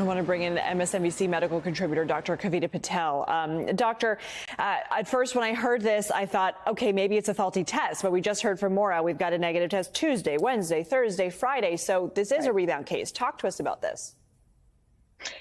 I want to bring in MSNBC medical contributor, Dr. Kavita Patel. Doctor, at first when I heard this, I thought, okay, maybe it's a faulty test. But we just heard from Maura, we've got a negative test Tuesday, Wednesday, Thursday, Friday. So this is a rebound case. Talk to us about this.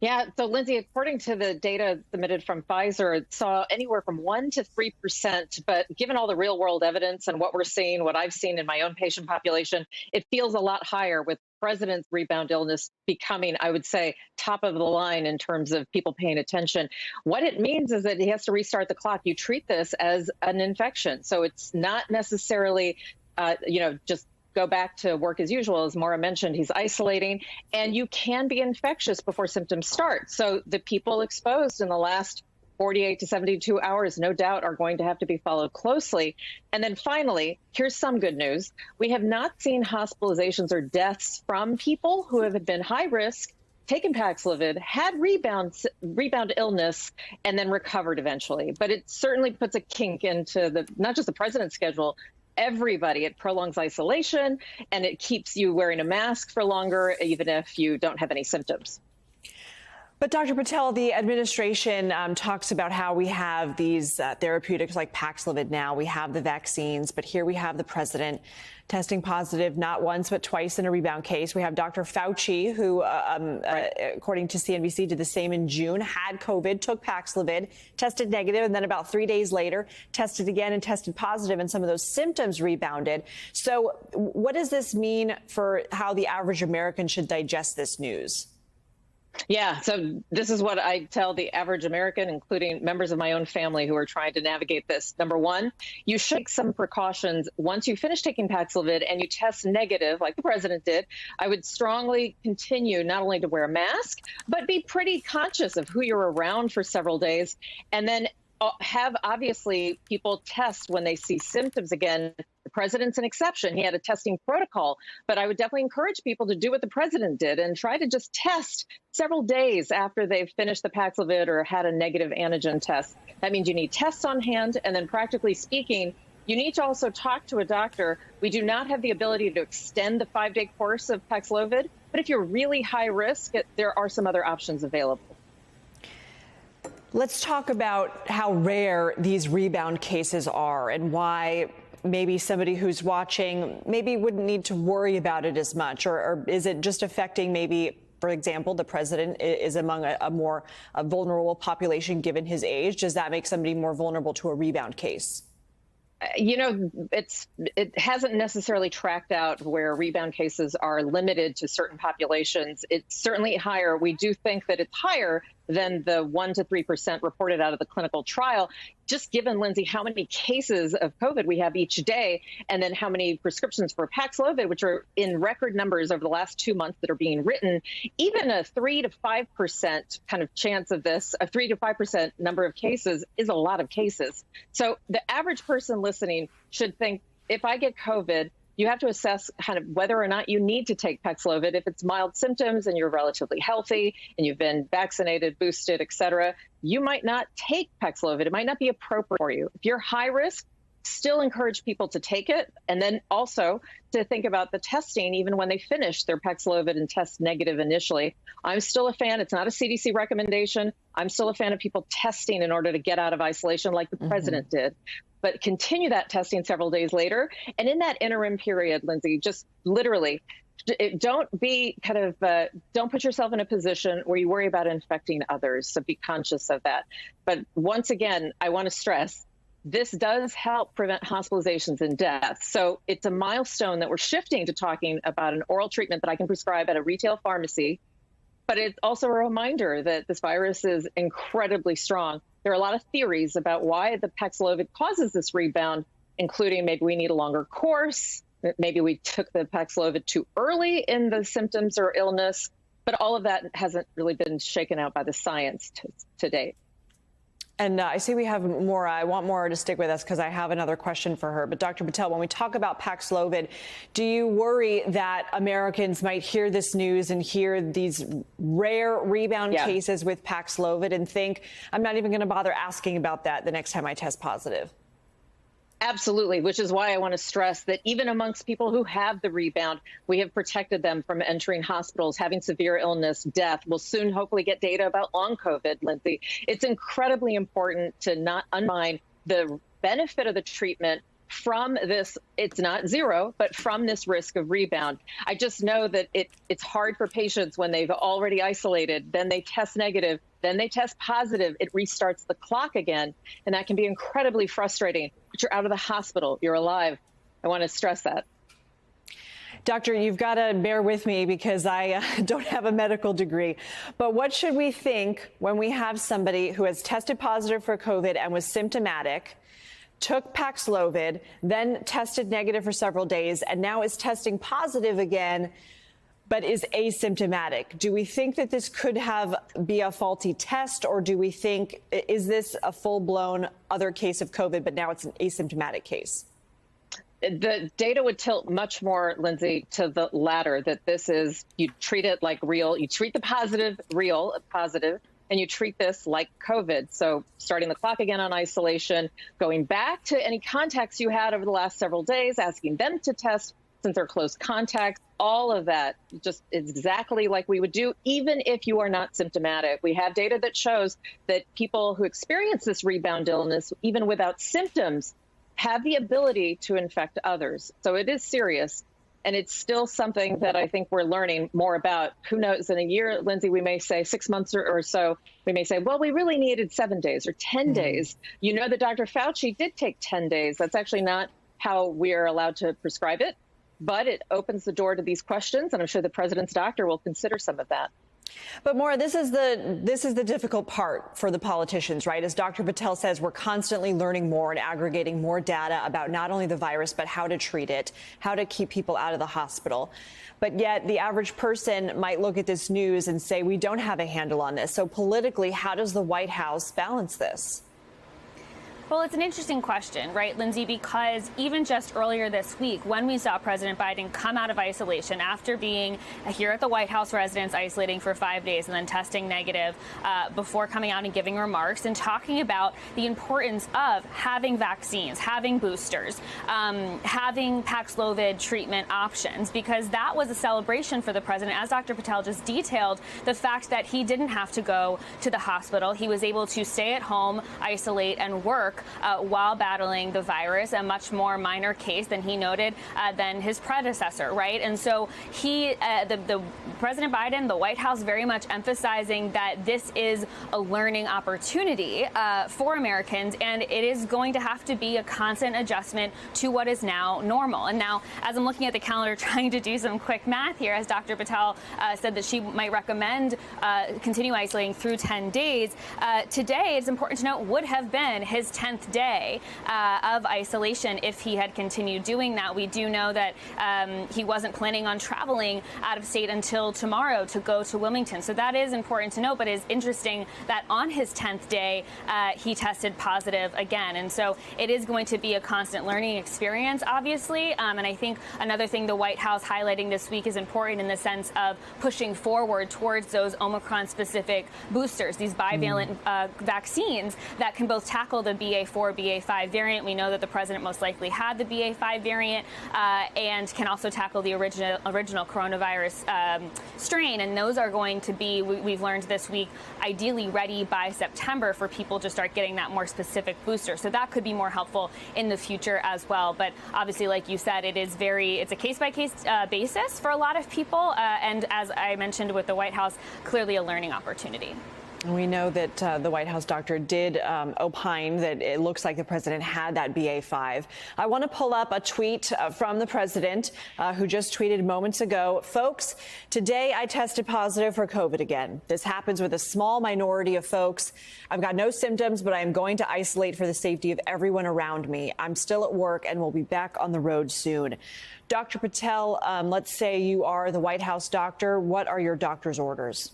Yeah, so Lindsay, according to the data submitted from Pfizer, it saw anywhere from 1% to 3%. But given all the real world evidence and what we're seeing, what I've seen in my own patient population, it feels a lot higher with president's rebound illness becoming, I would say, top of the line in terms of people paying attention. What it means is that he has to restart the clock. You treat this as an infection. So it's not necessarily, just go back to work as usual. As Maura mentioned, he's isolating, and you can be infectious before symptoms start. So the people exposed in the last 48 to 72 hours, no doubt, are going to have to be followed closely. And then finally, here's some good news. We have not seen hospitalizations or deaths from people who have been high risk, taken Paxlovid, had rebound illness, and then recovered eventually. But it certainly puts a kink into not just the president's schedule, everybody. It prolongs isolation, and it keeps you wearing a mask for longer, even if you don't have any symptoms. But Dr. Patel, the administration talks about how we have these therapeutics like Paxlovid now, we have the vaccines, but here we have the president testing positive not once but twice in a rebound case. We have Dr. Fauci, who, according to CNBC, did the same in June, had COVID, took Paxlovid, tested negative, and then about 3 days later, tested again and tested positive, and some of those symptoms rebounded. So what does this mean for how the average American should digest this news? Yeah, so this is what I tell the average American, including members of my own family who are trying to navigate this. Number one, you should take some precautions. Once you finish taking Paxlovid and you test negative, like the president did, I would strongly continue not only to wear a mask, but be pretty conscious of who you're around for several days. And then have, obviously, people test when they see symptoms again. The president's an exception. He had a testing protocol, but I would definitely encourage people to do what the president did and try to just test several days after they've finished the Paxlovid or had a negative antigen test. That means you need tests on hand, and then practically speaking, you need to also talk to a doctor. We do not have the ability to extend the 5-day course of Paxlovid, but if you're really high risk, there are some other options available. Let's talk about how rare these rebound cases are and why maybe somebody who's watching maybe wouldn't need to worry about it as much, or is it just affecting maybe, for example, the president is among a more vulnerable population given his age? Does that make somebody more vulnerable to a rebound case? You know, it hasn't necessarily tracked out where rebound cases are limited to certain populations. It's certainly higher. We do think that it's higher than the 1% to 3% reported out of the clinical trial, just given, Lindsay, how many cases of COVID we have each day, and then how many prescriptions for Paxlovid, which are in record numbers over the last 2 months that are being written. Even a 3 to 5% kind of chance of this, a 3 to 5% number of cases is a lot of cases. So the average person listening should think, if I get COVID, you have to assess kind of whether or not you need to take Paxlovid. If it's mild symptoms and you're relatively healthy and you've been vaccinated, boosted, et cetera, you might not take Paxlovid. It might not be appropriate for you. If you're high risk, still encourage people to take it, and then also to think about the testing even when they finish their Paxlovid and test negative initially. I'm still a fan. It's not a CDC recommendation. I'm still a fan of people testing in order to get out of isolation like the president did. But continue that testing several days later. And in that interim period, Lindsay, just literally, don't put yourself in a position where you worry about infecting others. So be conscious of that. But once again, I want to stress, this does help prevent hospitalizations and deaths. So it's a milestone that we're shifting to talking about an oral treatment that I can prescribe at a retail pharmacy. But it's also a reminder that this virus is incredibly strong. There are a lot of theories about why the Paxlovid causes this rebound, including maybe we need a longer course, maybe we took the Paxlovid too early in the symptoms or illness, but all of that hasn't really been shaken out by the science to date. And I see we have Maura. I want Maura to stick with us because I have another question for her. But Dr. Patel, when we talk about Paxlovid, do you worry that Americans might hear this news and hear these rare rebound cases with Paxlovid and think, I'm not even going to bother asking about that the next time I test positive? Absolutely, which is why I want to stress that even amongst people who have the rebound, we have protected them from entering hospitals, having severe illness, death. We'll soon hopefully get data about long COVID, Lindsay. It's incredibly important to not undermine the benefit of the treatment from this. It's not zero, but from this risk of rebound. I just know that it's hard for patients when they've already isolated, then they test negative, then they test positive, it restarts the clock again. And that can be incredibly frustrating. But you're out of the hospital, you're alive. I want to stress that. Doctor, you've got to bear with me because I don't have a medical degree. But what should we think when we have somebody who has tested positive for COVID and was symptomatic, took Paxlovid, then tested negative for several days, and now is testing positive again, but is asymptomatic? Do we think that this could be a faulty test, or do we think, is this a full-blown other case of COVID, but now it's an asymptomatic case? The data would tilt much more, Lindsay, to the latter, that this is, you treat it like real, you treat the positive, real positive, and you treat this like COVID. So starting the clock again on isolation, going back to any contacts you had over the last several days, asking them to test since they're close contacts, all of that just is exactly like we would do, even if you are not symptomatic. We have data that shows that people who experience this rebound illness, even without symptoms, have the ability to infect others. So it is serious. And it's still something that I think we're learning more about. Who knows, in a year, Lindsay, we may say 6 months or so, we may say, well, we really needed 7 days or 10 days. You know that Dr. Fauci did take 10 days. That's actually not how we are allowed to prescribe it, but it opens the door to these questions. And I'm sure the president's doctor will consider some of that. But Maura, this is the difficult part for the politicians, right? As Dr. Patel says, we're constantly learning more and aggregating more data about not only the virus, but how to treat it, how to keep people out of the hospital. But yet the average person might look at this news and say, we don't have a handle on this. So politically, how does the White House balance this? Well, it's an interesting question, right, Lindsay, because even just earlier this week, when we saw President Biden come out of isolation after being here at the White House residence, isolating for 5 days and then testing negative before coming out and giving remarks and talking about the importance of having vaccines, having boosters, having Paxlovid treatment options, because that was a celebration for the president, as Dr. Patel just detailed, the fact that he didn't have to go to the hospital. He was able to stay at home, isolate, and work while battling the virus, a much more minor case than he noted than his predecessor, right? And so the President Biden, the White House, very much emphasizing that this is a learning opportunity for Americans, and it is going to have to be a constant adjustment to what is now normal. And now, as I'm looking at the calendar, trying to do some quick math here, as Dr. Patel said that she might recommend continue isolating through 10 days, today, it's important to note, would have been his 10th day of isolation if he had continued doing that. We do know that he wasn't planning on traveling out of state until tomorrow to go to Wilmington. So that is important to note, but it is interesting that on his 10th day, he tested positive again. And so it is going to be a constant learning experience, obviously. And I think another thing the White House highlighting this week is important in the sense of pushing forward towards those Omicron-specific boosters, these bivalent vaccines that can both tackle the BA4, BA5 variant. We know that the president most likely had the BA5 variant and can also tackle the original coronavirus strain. And those are going to be, we've learned this week, ideally ready by September for people to start getting that more specific booster. So that could be more helpful in the future as well. But obviously, like you said, it's a case-by-case basis for a lot of people. And as I mentioned with the White House, clearly a learning opportunity. We know that the White House doctor did opine that it looks like the president had that BA5. I want to pull up a tweet from the president who just tweeted moments ago. Folks, today I tested positive for COVID again. This happens with a small minority of folks. I've got no symptoms, but I am going to isolate for the safety of everyone around me. I'm still at work and will be back on the road soon. Dr. Patel, let's say you are the White House doctor. What are your doctor's orders?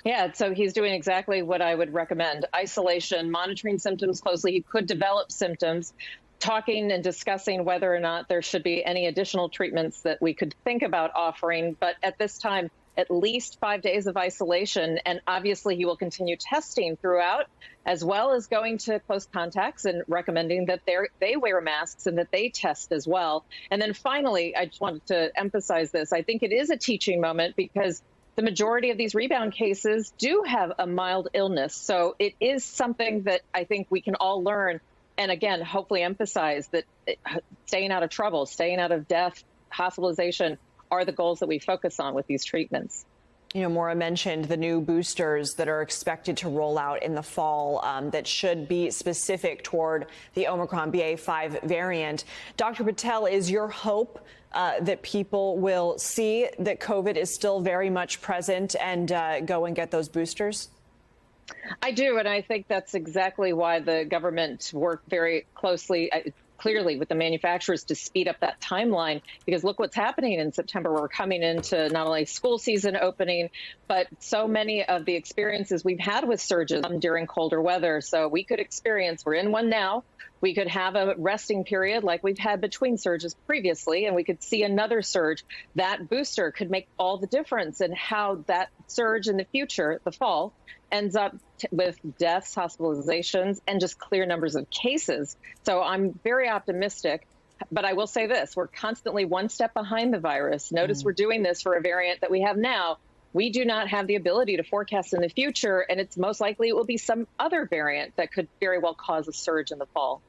Yeah, so he's doing exactly what I would recommend. Isolation, monitoring symptoms closely. He could develop symptoms, talking and discussing whether or not there should be any additional treatments that we could think about offering. But at this time, at least 5 days of isolation. And obviously, he will continue testing throughout, as well as going to close contacts and recommending that they wear masks and that they test as well. And then finally, I just wanted to emphasize this. I think it is a teaching moment because the majority of these rebound cases do have a mild illness. So it is something that I think we can all learn. And again, hopefully emphasize that staying out of trouble, staying out of death, hospitalization are the goals that we focus on with these treatments. You know, Maura mentioned the new boosters that are expected to roll out in the fall that should be specific toward the Omicron BA.5 variant. Dr. Patel, is your hope that people will see that COVID is still very much present and go and get those boosters? I do, and I think that's exactly why the government worked very closely, clearly, with the manufacturers to speed up that timeline, because look what's happening in September. We're coming into not only school season opening, but so many of the experiences we've had with surges during colder weather. So we could experience, we're in one now, we could have a resting period like we've had between surges previously, and we could see another surge. That booster could make all the difference in how that surge in the future, the fall, ends up with deaths, hospitalizations, and just clear numbers of cases. So I'm very optimistic. But I will say this, we're constantly one step behind the virus. Notice we're doing this for a variant that we have now. We do not have the ability to forecast in the future, and it's most likely it will be some other variant that could very well cause a surge in the fall.